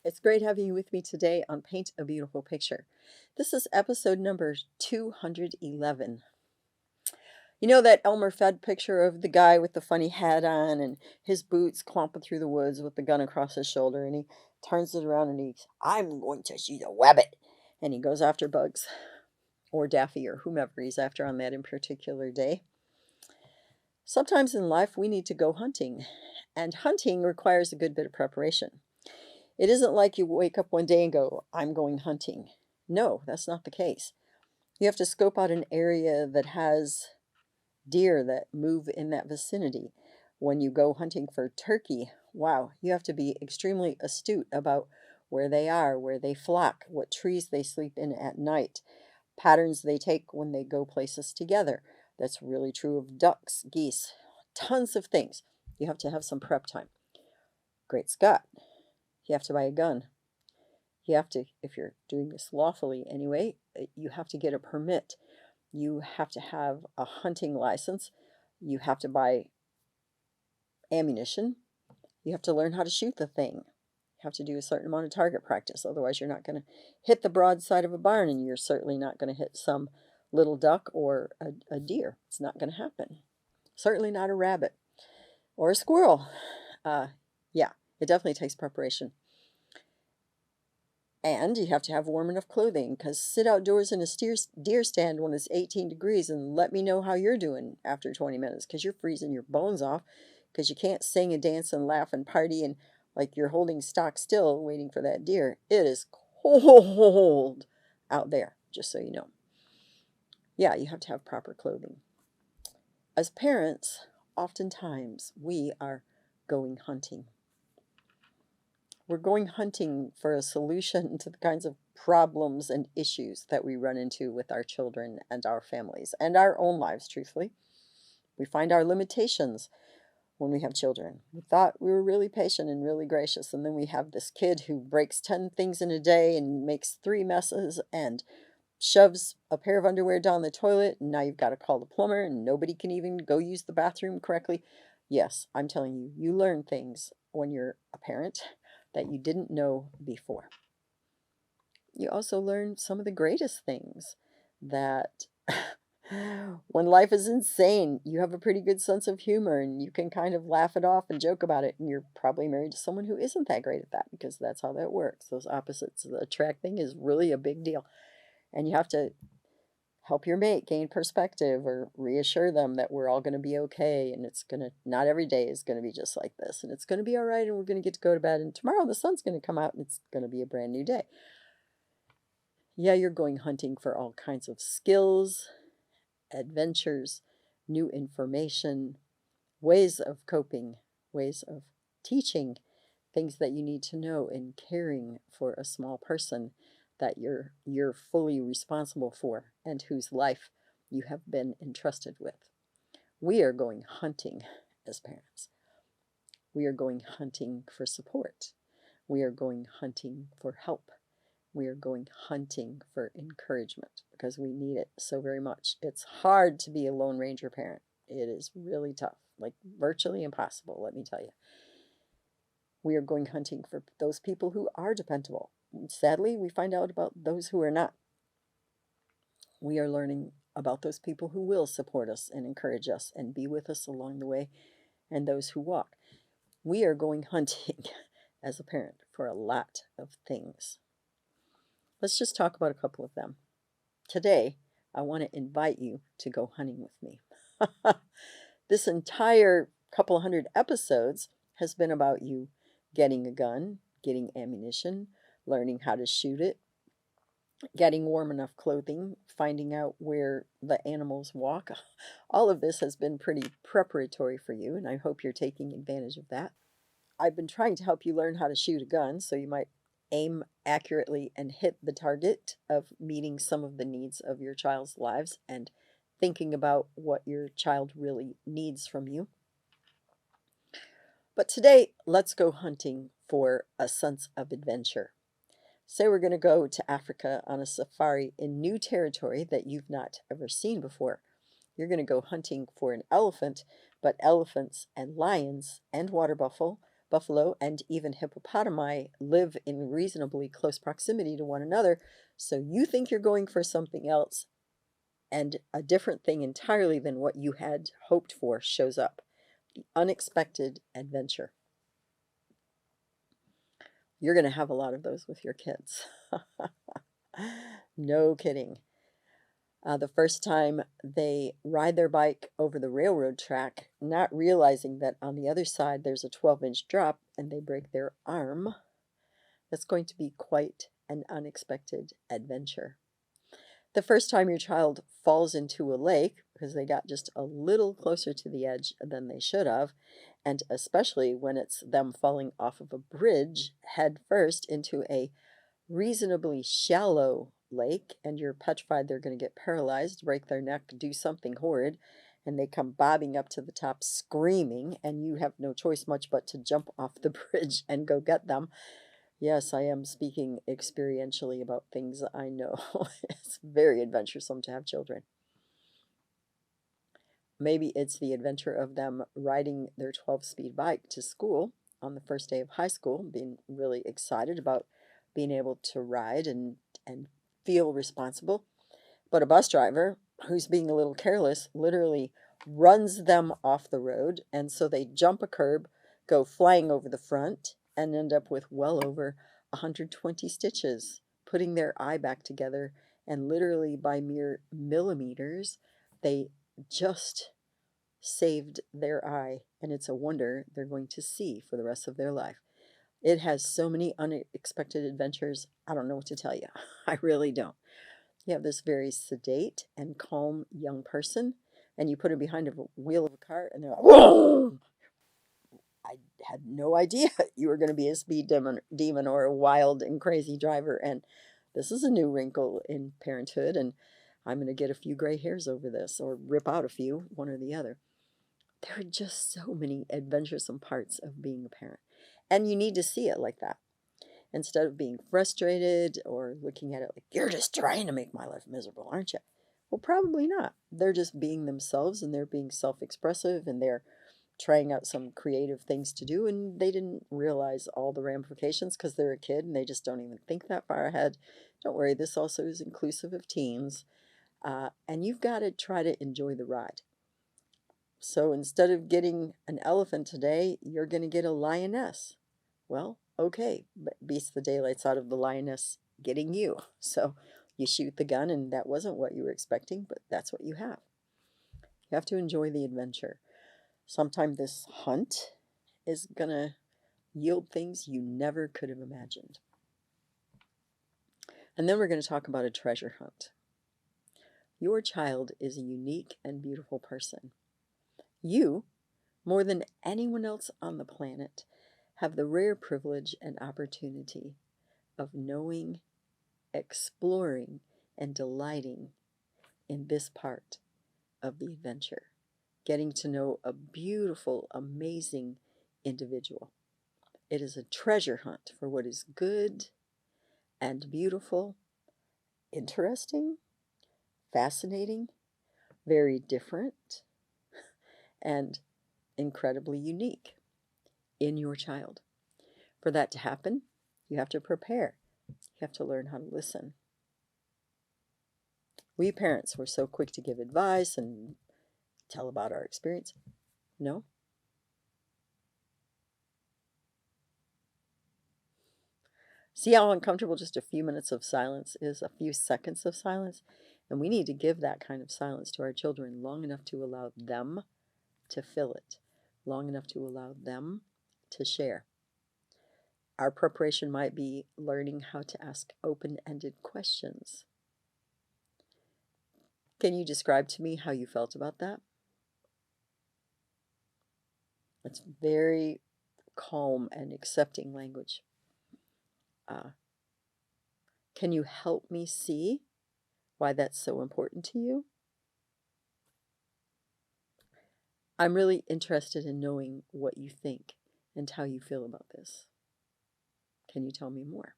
It's great having you with me today on Paint a Beautiful Picture. This is episode number 211. You know that Elmer Fudd picture of the guy with the funny hat on and his boots clomping through the woods with the gun across his shoulder, and he turns it around and I'm going to shoot a rabbit. And he goes after Bugs or Daffy or whomever he's after on that in particular day. Sometimes in life we need to go hunting, and hunting requires a good bit of preparation. It isn't like you wake up one day and go, I'm going hunting. No, that's not the case. You have to scope out an area that has deer that move in that vicinity. When you go hunting for turkey, wow, you have to be extremely astute about where they are, where they flock, what trees they sleep in at night, patterns they take when they go places together. That's really true of ducks, geese, tons of things. You have to have some prep time. Great Scott, you have to buy a gun. You have to, if you're doing this lawfully anyway, you have to get a permit. You have to have a hunting license. You have to buy ammunition. You have to learn how to shoot the thing. You have to do a certain amount of target practice. Otherwise, you're not going to hit the broadside of a barn, and you're certainly not going to hit some little duck or a deer. It's not going to happen. Certainly not a rabbit or a squirrel. Yeah, it definitely takes preparation. And you have to have warm enough clothing, because sit outdoors in a deer stand when it's 18 degrees and let me know how you're doing after 20 minutes, because you're freezing your bones off, because you can't sing and dance and laugh and party and like you're holding stock still waiting for that deer. It is cold out there, just so you know. Yeah, you have to have proper clothing. As parents, oftentimes we are going hunting. We're going hunting for a solution to the kinds of problems and issues that we run into with our children and our families and our own lives, truthfully. We find our limitations when we have children. We thought we were really patient and really gracious, and then we have this kid who breaks 10 things in a day and makes 3 messes and shoves a pair of underwear down the toilet, and now you've got to call the plumber, and nobody can even go use the bathroom correctly. Yes, I'm telling you, you learn things when you're a parent that you didn't know before. You also learn some of the greatest things, that when life is insane, you have a pretty good sense of humor and you can kind of laugh it off and joke about it. And you're probably married to someone who isn't that great at that, because that's how that works. Those opposites attracting is really a big deal. And you have to help your mate gain perspective or reassure them that we're all going to be okay, and it's going to, not every day is going to be just like this, and it's going to be all right, and we're going to get to go to bed, and tomorrow the sun's going to come out and it's going to be a brand new day. Yeah, you're going hunting for all kinds of skills, adventures, new information, ways of coping, ways of teaching, things that you need to know in caring for a small person that you're fully responsible for and whose life you have been entrusted with. We are going hunting as parents. We are going hunting for support. We are going hunting for help. We are going hunting for encouragement, because we need it so very much. It's hard to be a Lone Ranger parent. It is really tough, like virtually impossible, let me tell you. We are going hunting for those people who are dependable. Sadly, we find out about those who are not. We are learning about those people who will support us and encourage us and be with us along the way, and those who walk. We are going hunting as a parent for a lot of things. Let's just talk about a couple of them. Today, I want to invite you to go hunting with me. This entire couple hundred episodes has been about you getting a gun, getting ammunition, learning how to shoot it, getting warm enough clothing, finding out where the animals walk. All of this has been pretty preparatory for you, and I hope you're taking advantage of that. I've been trying to help you learn how to shoot a gun so you might aim accurately and hit the target of meeting some of the needs of your child's lives and thinking about what your child really needs from you. But today, let's go hunting for a sense of adventure. Say we're going to go to Africa on a safari in new territory that you've not ever seen before. You're going to go hunting for an elephant, but elephants and lions and water buffalo Buffalo and even hippopotami live in reasonably close proximity to one another, so you think you're going for something else, and a different thing entirely than what you had hoped for shows up. The unexpected adventure. You're going to have a lot of those with your kids. No kidding. The first time they ride their bike over the railroad track, not realizing that on the other side there's a 12-inch drop and they break their arm, that's going to be quite an unexpected adventure. The first time your child falls into a lake because they got just a little closer to the edge than they should have, and especially when it's them falling off of a bridge head first into a reasonably shallow lake, and you're petrified they're going to get paralyzed, break their neck, do something horrid, and they come bobbing up to the top screaming, and you have no choice much but to jump off the bridge and go get them. Yes, I am speaking experientially about things I know. It's very adventuresome to have children. Maybe it's the adventure of them riding their 12-speed bike to school on the first day of high school, being really excited about being able to ride and feel responsible. But a bus driver who's being a little careless literally runs them off the road, and so they jump a curb, go flying over the front, and end up with well over 120 stitches, putting their eye back together, and literally by mere millimeters, they just saved their eye, and it's a wonder they're going to see for the rest of their life. It has so many unexpected adventures, I don't know what to tell you. I really don't. You have this very sedate and calm young person, and you put him behind a wheel of a car, and they're like, whoa! I had no idea you were going to be a speed demon or a wild and crazy driver, and this is a new wrinkle in parenthood, and I'm going to get a few gray hairs over this, or rip out a few, one or the other. There are just so many adventuresome parts of being a parent, and you need to see it like that. Instead of being frustrated or looking at it like, you're just trying to make my life miserable, aren't you? Well, probably not. They're just being themselves, and they're being self-expressive, and they're trying out some creative things to do, and they didn't realize all the ramifications because they're a kid and they just don't even think that far ahead. Don't worry, this also is inclusive of teens. And you've got to try to enjoy the ride. So instead of getting an elephant today, you're going to get a lioness. Well, okay, but beats the daylights out of the lioness getting you. So you shoot the gun, and that wasn't what you were expecting, but that's what you have. You have to enjoy the adventure. Sometime this hunt is going to yield things you never could have imagined. And then we're going to talk about a treasure hunt. Your child is a unique and beautiful person. You, more than anyone else on the planet, have the rare privilege and opportunity of knowing, exploring, and delighting in this part of the adventure. Getting to know a beautiful, amazing individual. It is a treasure hunt for what is good and beautiful, interesting, fascinating, very different, and incredibly unique in your child. For that to happen, you have to prepare. You have to learn how to listen. We parents were so quick to give advice and tell about our experience. No. See how uncomfortable just a few minutes of silence is, a few seconds of silence? And we need to give that kind of silence to our children long enough to allow them to fill it, long enough to allow them to share. Our preparation might be learning how to ask open-ended questions. Can you describe to me how you felt about that? It's very calm and accepting language. Can you help me see why that's so important to you? I'm really interested in knowing what you think and how you feel about this. Can you tell me more?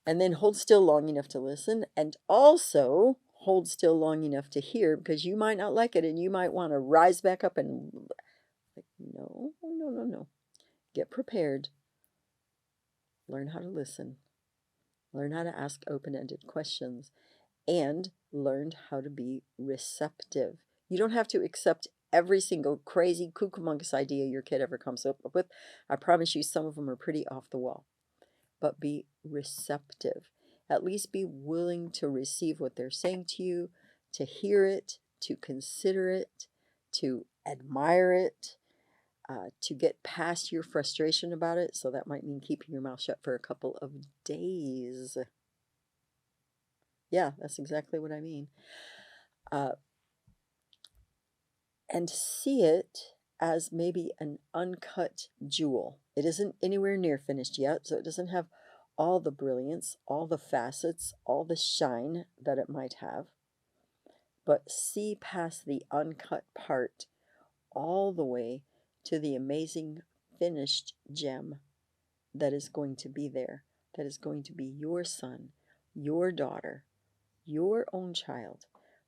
And then hold still long enough to listen, and also hold still long enough to hear, because you might not like it and you might want to rise back up and like, no, no, no, no. Get prepared. Learn how to listen. Learn how to ask open-ended questions. And learn how to be receptive. You don't have to accept every single crazy kookamongus idea your kid ever comes up with. I promise you some of them are pretty off the wall. But be receptive. At least be willing to receive what they're saying to you, to hear it, to consider it, to admire it, to get past your frustration about it. So that might mean keeping your mouth shut for a couple of days. Yeah, that's exactly what I mean. Uh, and see it as maybe an uncut jewel. It isn't anywhere near finished yet, so it doesn't have all the brilliance, all the facets, all the shine that it might have. But see past the uncut part all the way to the amazing finished gem that is going to be there, that is going to be your son, your daughter, your own child,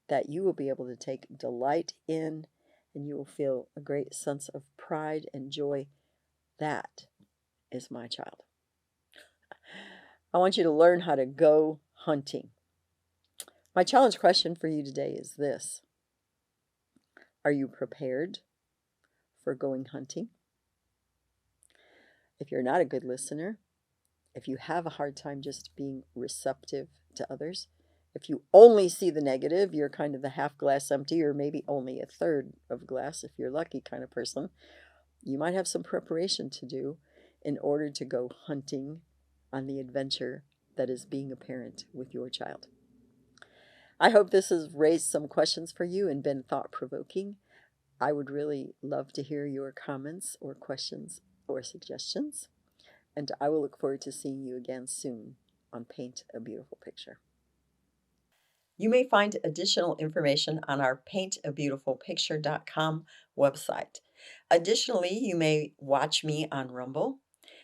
that you will be able to take delight in, and you will feel a great sense of pride and joy. That is my child. I want you to learn how to go hunting. My challenge question for you today is this: are you prepared for going hunting? If you're not a good listener, if you have a hard time just being receptive to others, if you only see the negative, you're kind of the half glass empty, or maybe only a third of a glass if you're lucky kind of person, you might have some preparation to do in order to go hunting on the adventure that is being a parent with your child. I hope this has raised some questions for you and been thought-provoking. I would really love to hear your comments or questions or suggestions, and I will look forward to seeing you again soon on Paint a Beautiful Picture. You may find additional information on our paintabeautifulpicture.com website. Additionally, you may watch me on Rumble,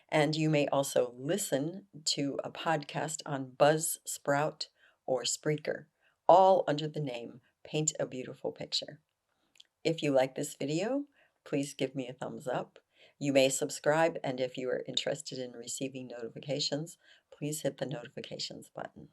and you may also listen to a podcast on Buzzsprout or Spreaker, all under the name Paint a Beautiful Picture. If you like this video, please give me a thumbs up. You may subscribe, and if you are interested in receiving notifications, please hit the notifications button.